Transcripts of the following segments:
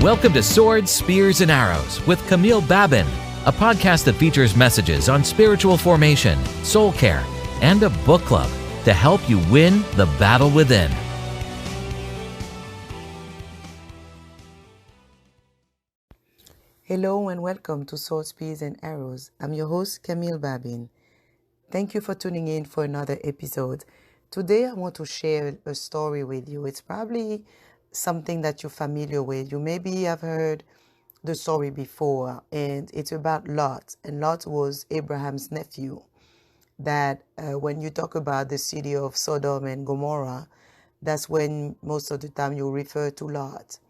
Welcome to Swords, Spears, and Arrows with Camille Babin, a podcast that features messages on spiritual formation, soul care, and a book club to help you win the battle within. Hello and welcome to Swords, Spears, and Arrows. I'm your host, Camille Babin. Thank you for tuning in for another episode. Today I want to share a story with you. It's probably something that you're familiar with. You maybe have heard the story before, and it's about Lot. And Lot was Abraham's nephew. That when you talk about the city of Sodom and Gomorrah, that's when most of the time you refer to Lot,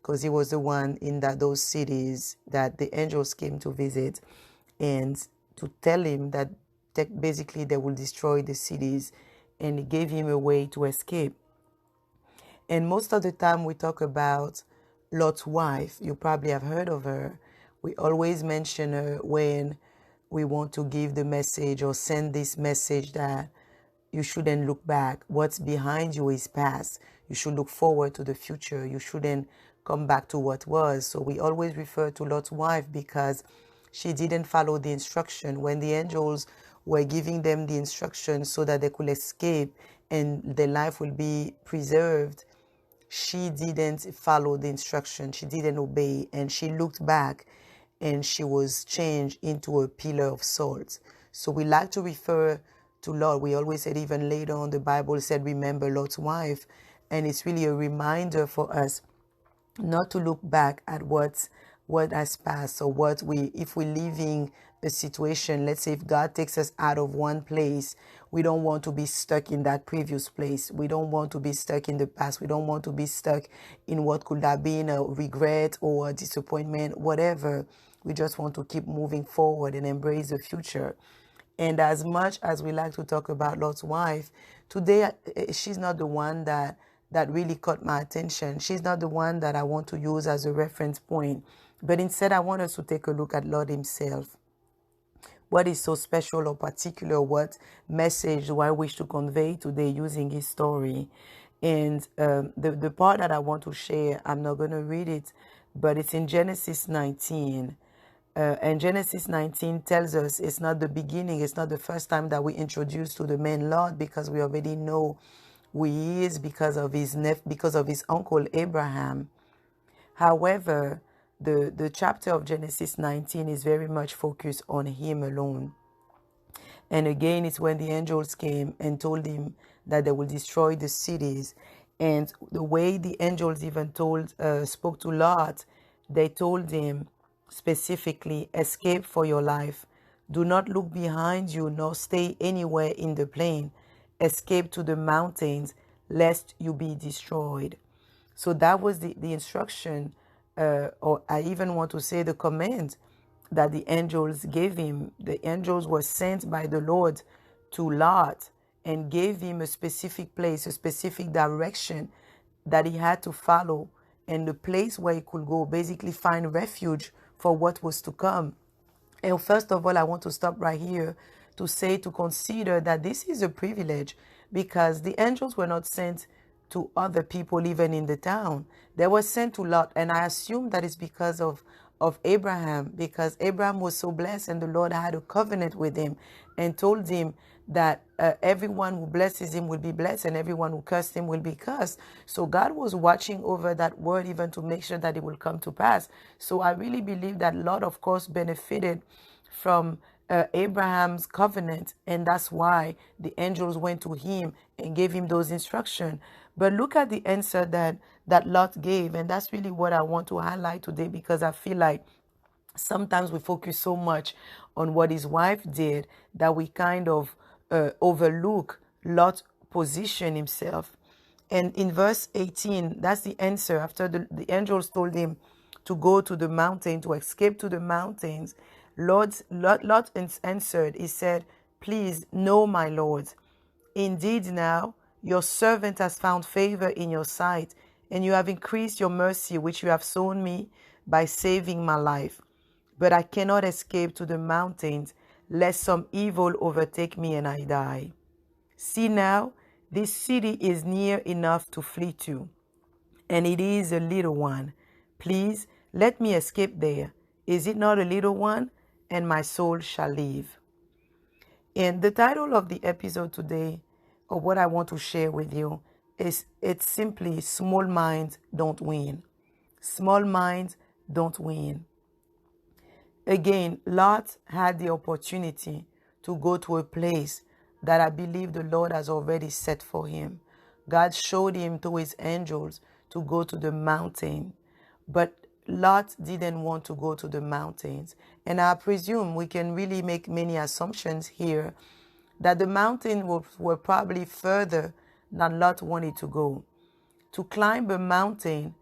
because he was the one in those cities that the angels came to visit and to tell him that basically they will destroy the cities, and he gave him a way to escape. And most of the time we talk about Lot's wife. You probably have heard of her. We always mention her when we want to give the message or send this message that you shouldn't look back. What's behind you is past. You should look forward to the future. You shouldn't come back to what was. So we always refer to Lot's wife because she didn't follow the instruction. When the angels were giving them the instructions so that they could escape and their life will be preserved, she didn't follow the instruction. She didn't obey, and she looked back and she was changed into a pillar of salt. So we like to refer to Lot. We always said, even later on, the Bible said, remember Lot's wife. And it's really a reminder for us not to look back at what has passed, or if we're leaving a situation. Let's say if God takes us out of one place, we don't want to be stuck in that previous place. We don't want to be stuck in the past. We don't want to be stuck in what could have been a regret or a disappointment, whatever. We just want to keep moving forward and embrace the future. And as much as we like to talk about Lot's wife, today she's not the one that really caught my attention. She's not the one that I want to use as a reference point. But instead, I want us to take a look at Lot himself. What is so special or particular? What message do I wish to convey today using his story? And the part that I want to share, I'm not going to read it, but it's in Genesis 19. And Genesis 19 tells us it's not the beginning. It's not the first time that we introduce to the man Lot, because we already know who he is because of his uncle Abraham. However, the chapter of Genesis 19 is very much focused on him alone. And again, it's when the angels came and told him that they will destroy the cities. And the way the angels even spoke to Lot, they told him specifically, escape for your life. Do not look behind you, nor stay anywhere in the plain. Escape to the mountains, lest you be destroyed. So that was the instruction, or I even want to say the command that the angels gave him. The angels were sent by the Lord to Lot and gave him a specific place, a specific direction that he had to follow, and the place where he could go, basically find refuge for what was to come. And first of all, I want to stop right here to consider that this is a privilege, because the angels were not sent to other people even in the town. They were sent to Lot, and I assume that it's because of Abraham, because Abraham was so blessed and the Lord had a covenant with him and told him that everyone who blesses him will be blessed and everyone who cursed him will be cursed. So God was watching over that word even to make sure that it will come to pass. So I really believe that Lot, of course, benefited from Abraham's covenant, and that's why the angels went to him and gave him those instructions. But look at the answer that Lot gave, and that's really what I want to highlight today, because I feel like sometimes we focus so much on what his wife did that we kind of overlook Lot's position himself. And in verse 18, that's the answer. After the angels told him to go to the mountain, to escape to the mountains, Lot answered. He said, "Please, no, my Lord. Indeed now, your servant has found favor in your sight, and you have increased your mercy, which you have shown me by saving my life. But I cannot escape to the mountains, lest some evil overtake me and I die. See now, this city is near enough to flee to, and it is a little one. Please let me escape there. Is it not a little one? And my soul shall live. And the title of the episode today, or what I want to share with you, is it's simply Small Minds Don't Win. Small minds don't win. Again, Lot had the opportunity to go to a place that I believe the Lord has already set for him. God showed him through his angels to go to the mountain, but Lot didn't want to go to the mountains. And I presume we can really make many assumptions here that the mountain were probably further than Lot wanted to go. To climb a mountain,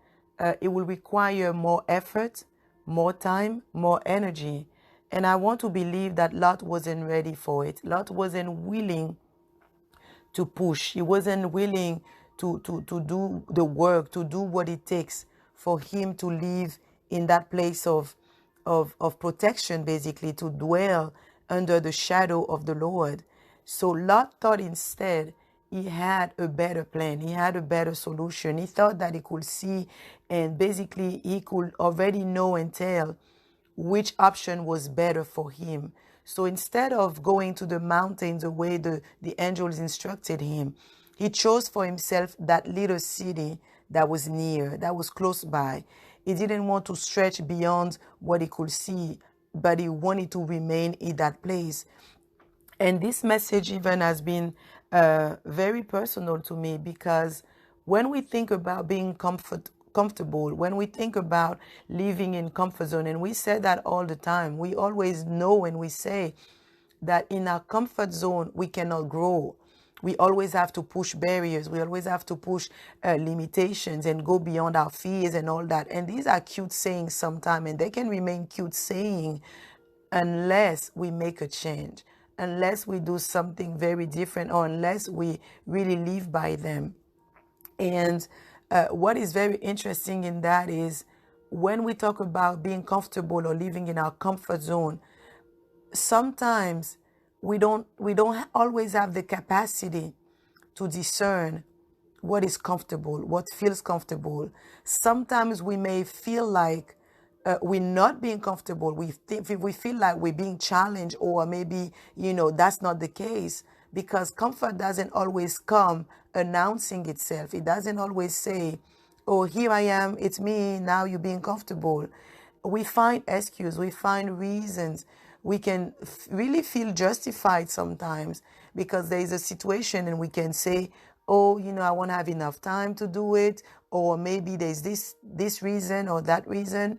it will require more effort, more time, more energy. And I want to believe that Lot wasn't ready for it. Lot wasn't willing to push. He wasn't willing to do the work, to do what it takes for him to live in that place of protection, basically, to dwell under the shadow of the Lord. So Lot thought instead he had a better plan. He had a better solution. He thought that he could see, and basically he could already know and tell which option was better for him. So instead of going to the mountains the way the angels instructed him, he chose for himself that little city that was near, that was close by. He didn't want to stretch beyond what he could see, but he wanted to remain in that place. And this message even has been very personal to me, because when we think about being comfortable, when we think about living in comfort zone, and we say that all the time, we always know when we say that in our comfort zone, we cannot grow. We always have to push barriers. We always have to push limitations and go beyond our fears and all that. And these are cute sayings sometimes, and they can remain cute saying unless we make a change, unless we do something very different, or unless we really live by them. And what is very interesting in that is when we talk about being comfortable or living in our comfort zone, sometimes we don't always have the capacity to discern what is comfortable, what feels comfortable. Sometimes we may feel like we're not being comfortable. We feel like we're being challenged, or maybe, that's not the case, because comfort doesn't always come announcing itself. It doesn't always say, oh, here I am, it's me, now you're being comfortable. We find excuses, we find reasons. We can really feel justified sometimes because there is a situation and we can say, oh, I won't have enough time to do it, or maybe there's this reason or that reason.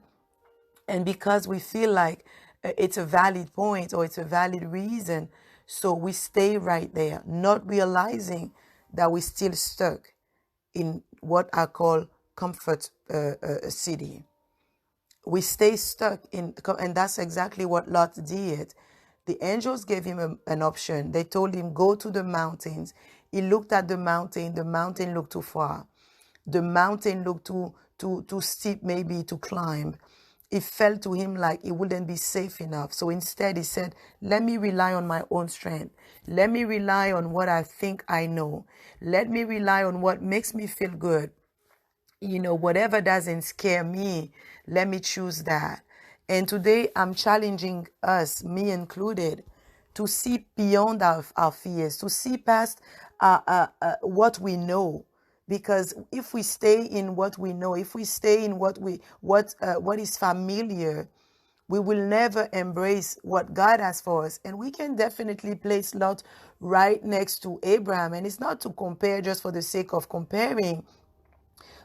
And because we feel like it's a valid point or it's a valid reason, so we stay right there, not realizing that we're still stuck in what I call comfort city. We stay stuck in, and that's exactly what Lot did. The angels gave him an option. They told him, go to the mountains. He looked at the mountain looked too far. The mountain looked too steep maybe to climb. It felt to him like it wouldn't be safe enough. So instead he said, let me rely on my own strength. Let me rely on what I think I know. Let me rely on what makes me feel good. Whatever doesn't scare me, let me choose that. And today I'm challenging us, me included, to see beyond our fears, to see past what we know. Because if we stay in what we know, if we stay in what is familiar, we will never embrace what God has for us. And we can definitely place Lot right next to Abraham. And it's not to compare just for the sake of comparing.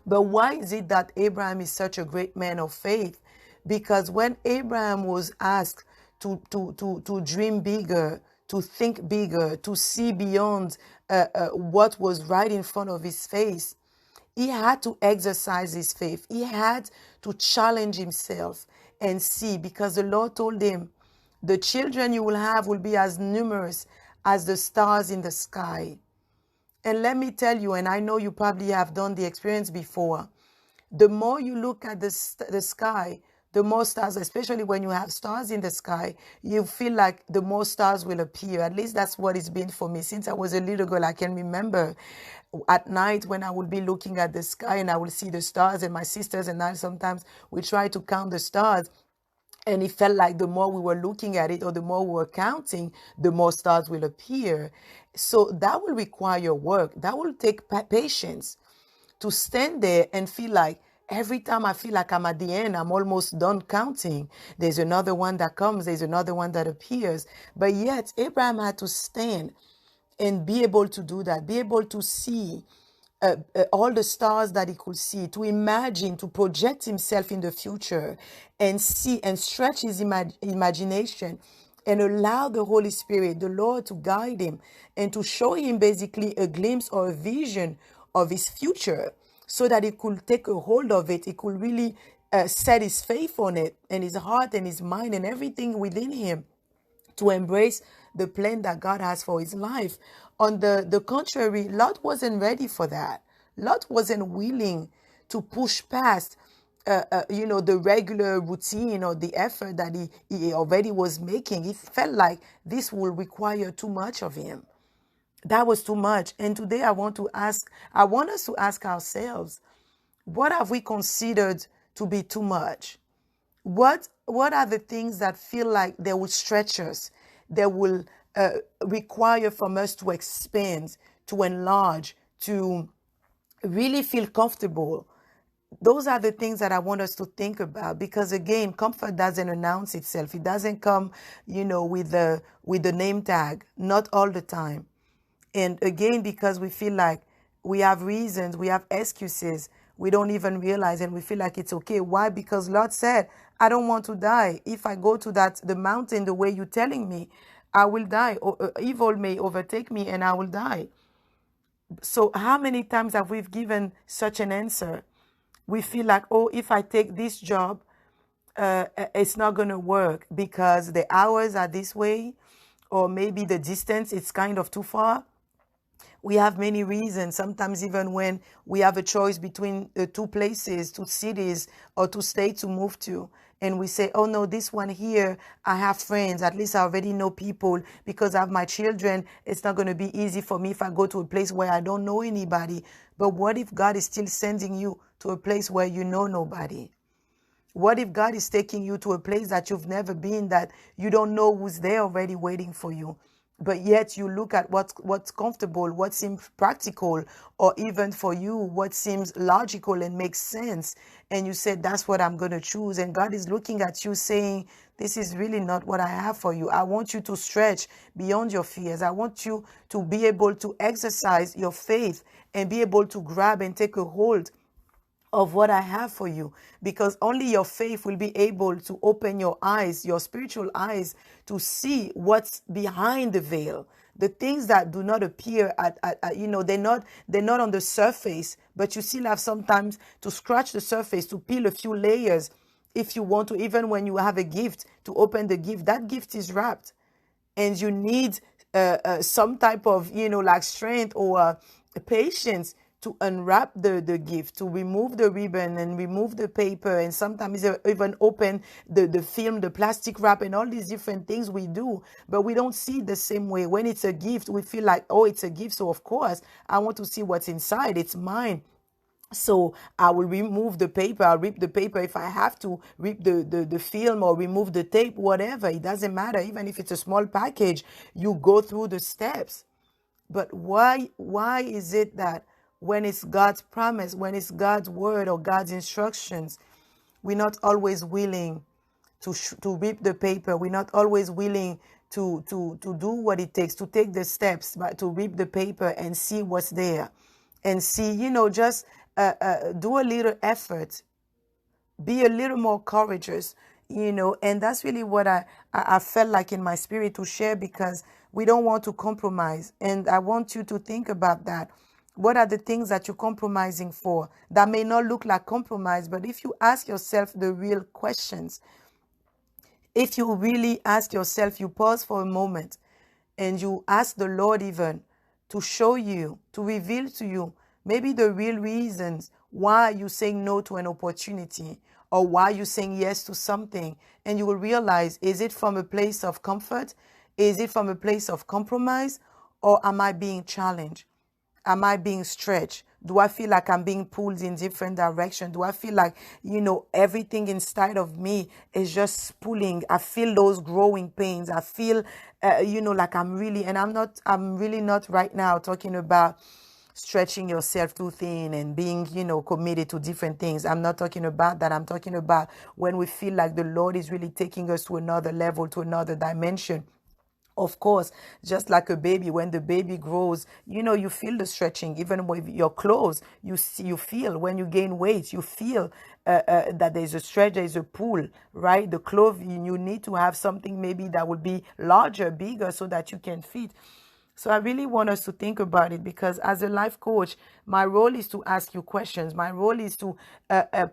But why is it that Abraham is such a great man of faith? Because when Abraham was asked to dream bigger, to think bigger, to see beyond what was right in front of his face, he had to exercise his faith. He had to challenge himself and see, because the Lord told him, the children you will have will be as numerous as the stars in the sky. And let me tell you, and I know you probably have done the experience before, the more you look at the sky, the more stars, especially when you have stars in the sky, you feel like the more stars will appear. At least that's what it's been for me. Since I was a little girl, I can remember at night when I would be looking at the sky and I would see the stars, and my sisters and I sometimes we try to count the stars. And it felt like the more we were looking at it or the more we were counting, the more stars will appear. So that will require work. That will take patience to stand there and feel like every time I feel like I'm at the end, I'm almost done counting. There's another one that comes, there's another one that appears. But yet, Abraham had to stand and be able to do that, be able to see all the stars that he could see, to imagine, to project himself in the future and see and stretch his imagination and allow the Holy Spirit, the Lord, to guide him and to show him basically a glimpse or a vision of his future so that he could take a hold of it. He could really set his faith on it and his heart and his mind and everything within him to embrace the plan that God has for his life. On the contrary, Lot wasn't ready for that. Lot wasn't willing to push past the regular routine or the effort that he already was making. He felt like this will require too much of him. That was too much. And today I want us to ask ourselves, what have we considered to be too much? What are the things that feel like they will stretch us, that will require from us to expand, to enlarge, to really feel comfortable? Those are the things that I want us to think about, because again, comfort doesn't announce itself. It doesn't come, with the name tag, not all the time. And again, because we feel like we have reasons, we have excuses, we don't even realize, and we feel like it's okay. Why? Because Lord said, I don't want to die. If I go to the mountain the way you're telling me, I will die. Or evil may overtake me and I will die. So how many times have we given such an answer? We feel like, oh, if I take this job, it's not going to work because the hours are this way, or maybe the distance, it's kind of too far. We have many reasons, sometimes even when we have a choice between two places, two cities, or two states to move to. And we say, oh no, this one here, I have friends. At least I already know people because I have my children. It's not going to be easy for me if I go to a place where I don't know anybody. But what if God is still sending you to a place where you know nobody? What if God is taking you to a place that you've never been, that you don't know who's there already waiting for you? But yet you look at what's comfortable, what seems practical, or even for you, what seems logical and makes sense. And you said, that's what I'm going to choose. And God is looking at you saying, this is really not what I have for you. I want you to stretch beyond your fears. I want you to be able to exercise your faith and be able to grab and take a hold of what I have for you, because only your faith will be able to open your eyes, your spiritual eyes, to see what's behind the veil. The things that do not appear they're not on the surface, but you still have sometimes to scratch the surface, to peel a few layers if you want to. Even when you have a gift, to open the gift, that gift is wrapped, and you need some type of strength or patience to unwrap the gift, to remove the ribbon and remove the paper, and sometimes even open the film, the plastic wrap, and all these different things we do. But we don't see it the same way. When it's a gift, we feel like, oh, it's a gift, so of course I want to see what's inside. It's mine. So I will remove the paper, I'll rip the paper if I have to, rip the film or remove the tape, whatever. It doesn't matter. Even if it's a small package, you go through the steps. But why is it that when it's God's promise, when it's God's word or God's instructions, we're not always willing to rip the paper? We're not always willing to do what it takes, to take the steps, but to rip the paper and see what's there, and see, just do a little effort, be a little more courageous, and that's really what I felt like in my spirit to share, because we don't want to compromise. And I want you to think about that. What are the things that you're compromising for that may not look like compromise? But if you ask yourself the real questions, if you really ask yourself, you pause for a moment and you ask the Lord even to show you, to reveal to you maybe the real reasons Why are you saying no to an opportunity? Or why are you saying yes to something? And you will realize, is it from a place of comfort? Is it from a place of compromise? Or am I being challenged? Am I being stretched? Do I feel like I'm being pulled in different directions? Do I feel like, everything inside of me is just pulling? I feel those growing pains. I feel, like I'm really not right now talking about stretching yourself too thin and being, committed to different things. I'm not talking about that. I'm talking about when we feel like the Lord is really taking us to another level, to another dimension. Of course, just like a baby, when the baby grows, you feel the stretching. Even with your clothes, you feel when you gain weight, you feel that there's a stretch, there's a pull, right? The clothes, you need to have something maybe that would be larger, bigger, so that you can fit. So I really want us to think about it, because as a life coach, my role is to ask you questions. My role is to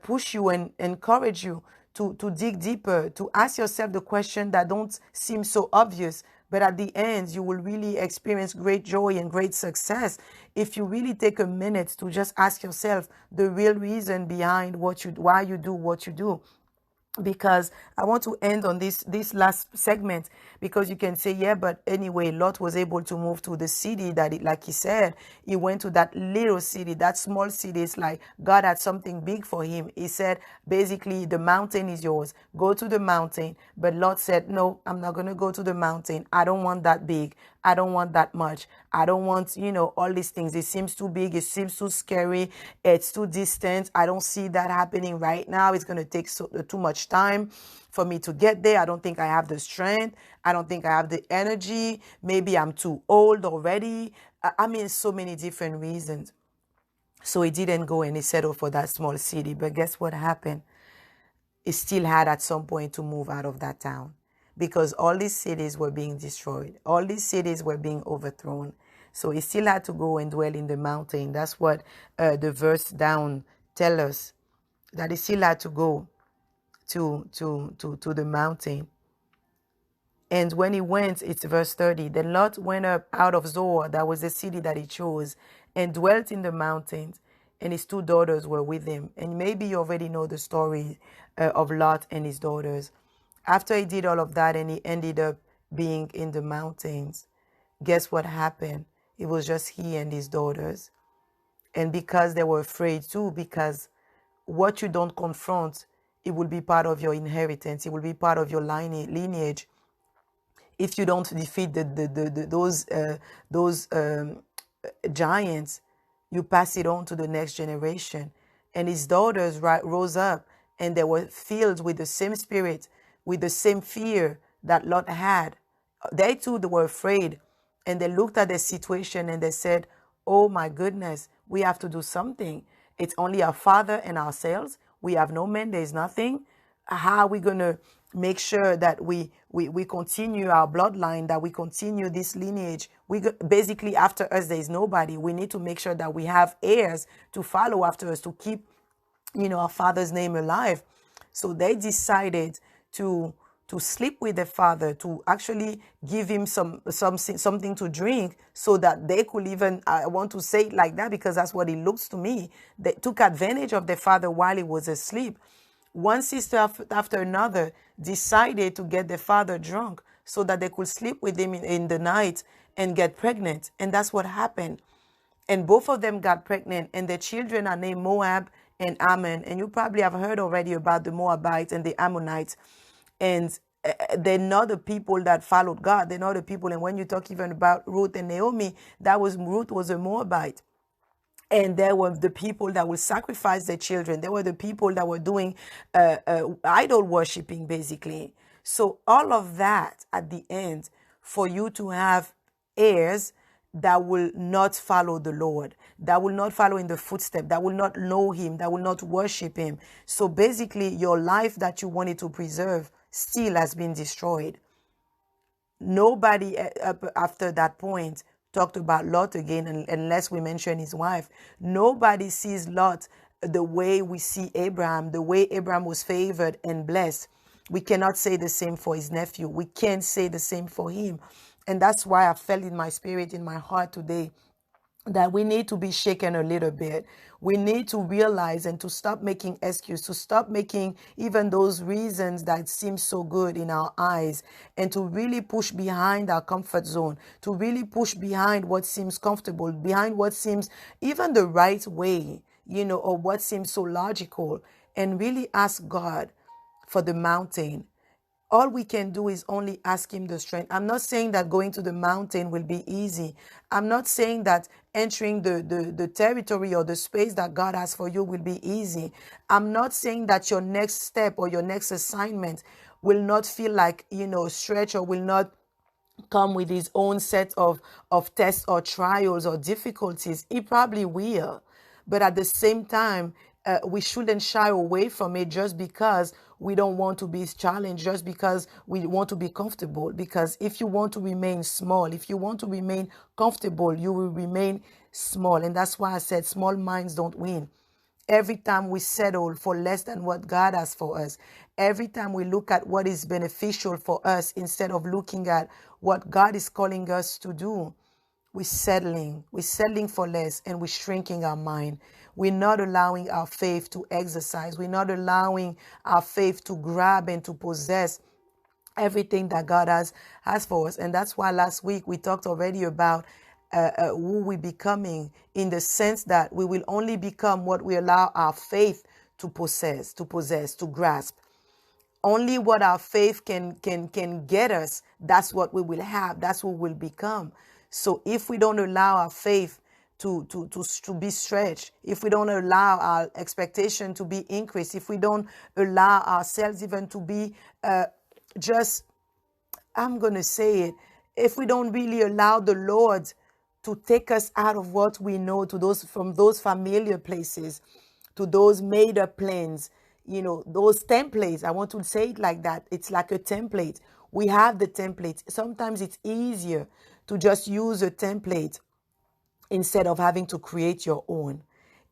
push you and encourage you to dig deeper, to ask yourself the question that don't seem so obvious, but at the end, you will really experience great joy and great success if you really take a minute to just ask yourself the real reason behind why you do what you do. Because I want to end on this last segment, because you can say, yeah, but anyway, Lot was able to move to the city like he said, he went to that little city, that small city. It's like God had something big for him. He said, basically, the mountain is yours. Go to the mountain. But Lot said, no, I'm not going to go to the mountain. I don't want that big. I don't want that much. I don't want, all these things. It seems too big. It seems too scary. It's too distant. I don't see that happening right now. It's going to take too much time for me to get there. I don't think I have the strength. I don't think I have the energy. Maybe I'm too old already. I mean, so many different reasons. So he didn't go and he settled for that small city. But guess what happened? He still had at some point to move out of that town, because all these cities were being destroyed. All these cities were being overthrown. So he still had to go and dwell in the mountain. That's what the verse down tell us, that he still had to go to the mountain. And when he went, it's verse 30, then Lot went up out of Zoar, that was the city that he chose, and dwelt in the mountains, and his two daughters were with him. And maybe you already know the story of Lot and his daughters. After he did all of that and he ended up being in the mountains, guess what happened? It was just he and his daughters. And because they were afraid too, because what you don't confront, it will be part of your inheritance. It will be part of your lineage. If you don't defeat those giants, you pass it on to the next generation. And his daughters rose up, and they were filled with the same spirit, with the same fear that Lot had. They too, they were afraid, and they looked at the situation and they said, oh my goodness, we have to do something. It's only our father and ourselves. We have no men. There's nothing. How are we going to make sure that we continue our bloodline, that we continue this lineage? Basically, after us, there is nobody. We need to make sure that we have heirs to follow after us, to keep, our father's name alive. So they decided to sleep with their father, to actually give him something to drink, so that they could even, I want to say it like that because that's what it looks to me, they took advantage of their father while he was asleep. One sister after another decided to get their father drunk so that they could sleep with him in the night and get pregnant. And that's what happened. And both of them got pregnant, and their children are named Moab and Ammon. And you probably have heard already about the Moabites and the Ammonites. And they're not the people that followed God. They're not the people. And when you talk even about Ruth and Naomi, Ruth was a Moabite. And there were the people that would sacrifice their children. There were the people that were doing idol worshiping, basically. So all of that at the end, for you to have heirs that will not follow the Lord, that will not follow in the footsteps, that will not know him, that will not worship him. So basically, your life that you wanted to preserve still has been destroyed. Nobody after that point talked about Lot again, unless we mention his wife. Nobody sees Lot the way we see Abraham, the way Abraham was favored and blessed. We cannot say the same for his nephew. We can't say the same for him. And that's why I felt in my spirit, in my heart today, that we need to be shaken a little bit. We need to realize and to stop making excuses, to stop making even those reasons that seem so good in our eyes, and to really push behind our comfort zone, to really push behind what seems comfortable, behind what seems even the right way, or what seems so logical, and really ask God for the mountain. All we can do is only ask him the strength. I'm not saying that going to the mountain will be easy. I'm not saying that entering the territory or the space that God has for you will be easy. I'm not saying that your next step or your next assignment will not feel like, stretch, or will not come with his own set of tests or trials or difficulties. He probably will. But at the same time, we shouldn't shy away from it just because we don't want to be challenged, just because we want to be comfortable. Because if you want to remain small, if you want to remain comfortable, you will remain small. And that's why I said small minds don't win. Every time we settle for less than what God has for us, every time we look at what is beneficial for us instead of looking at what God is calling us to do, we're settling for less, and we're shrinking our mind. We're not allowing our faith to exercise. We're not allowing our faith to grab and to possess everything that God has for us. And that's why last week we talked already about who we're becoming, in the sense that we will only become what we allow our faith to possess, to grasp. Only what our faith can get us, that's what we will have, that's what we'll become. So if we don't allow our faith to be stretched, if we don't allow our expectation to be increased, if we don't allow ourselves even to be just, I'm going to say it, if we don't really allow the Lord to take us out of what we know, from those familiar places, to those made up plans, those templates. I want to say it like that. It's like a template. We have the template. Sometimes it's easier to just use a template instead of having to create your own.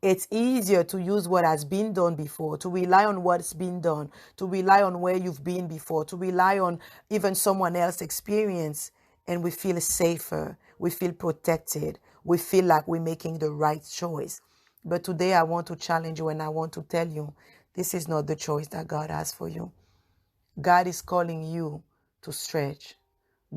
It's easier to use what has been done before, to rely on what's been done, to rely on where you've been before, to rely on even someone else's experience. And we feel safer. We feel protected. We feel like we're making the right choice. But today I want to challenge you, and I want to tell you, this is not the choice that God has for you. God is calling you to stretch.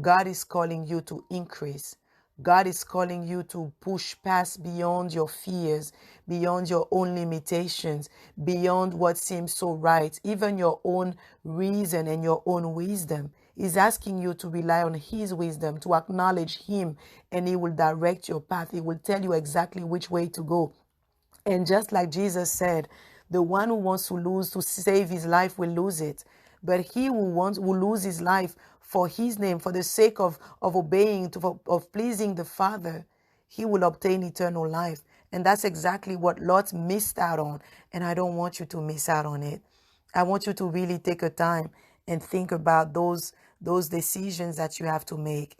God is calling you to increase. God is calling you to push past beyond your fears, beyond your own limitations, beyond what seems so right, even your own reason and your own wisdom. He's asking you to rely on his wisdom, to acknowledge him, and he will direct your path. He will tell you exactly which way to go. And just like Jesus said, the one who wants to save his life will lose it. But he will lose his life for his name, for the sake of obeying, of pleasing the Father, he will obtain eternal life. And that's exactly what Lot missed out on. And I don't want you to miss out on it. I want you to really take a time and think about those decisions that you have to make.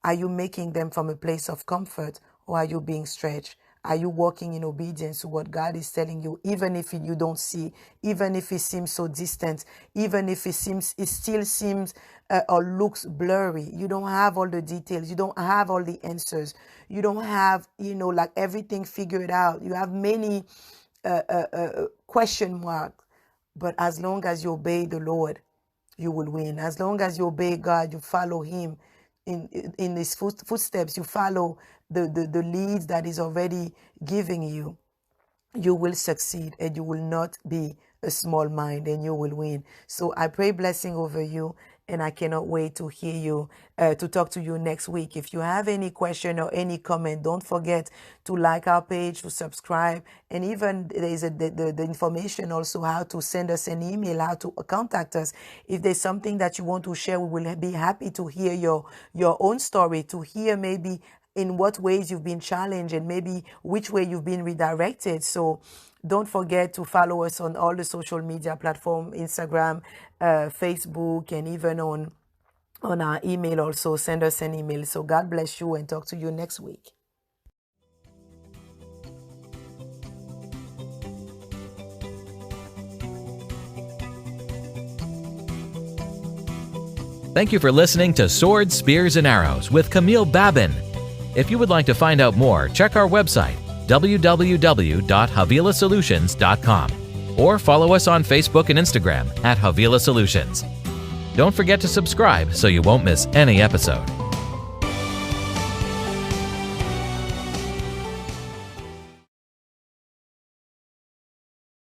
Are you making them from a place of comfort, or are you being stretched? Are you walking in obedience to what God is telling you, even if you don't see, even if it seems so distant, even if it still seems or looks blurry? You don't have all the details. You don't have all the answers. You don't have, like everything figured out. You have many question marks. But as long as you obey the Lord, you will win. As long as you obey God, you follow him in his footsteps, you follow the leads that he's already giving you, you will succeed, and you will not be a small mind, and you will win. So I pray blessing over you, and I cannot wait to hear you, to talk to you next week. If you have any question or any comment, don't forget to like our page, to subscribe, and even there is the information also how to send us an email, how to contact us. If there's something that you want to share, we will be happy to hear your own story, to hear maybe in what ways you've been challenged and maybe which way you've been redirected. So don't forget to follow us on all the social media platforms, Instagram, Facebook, and even on our email also. Send us an email. So God bless you, and talk to you next week. Thank you for listening to Swords, Spears, and Arrows with Camille Babin. If you would like to find out more, check our website, www.havilasolutions.com, or follow us on Facebook and Instagram at Havila Solutions. Don't forget to subscribe so you won't miss any episode.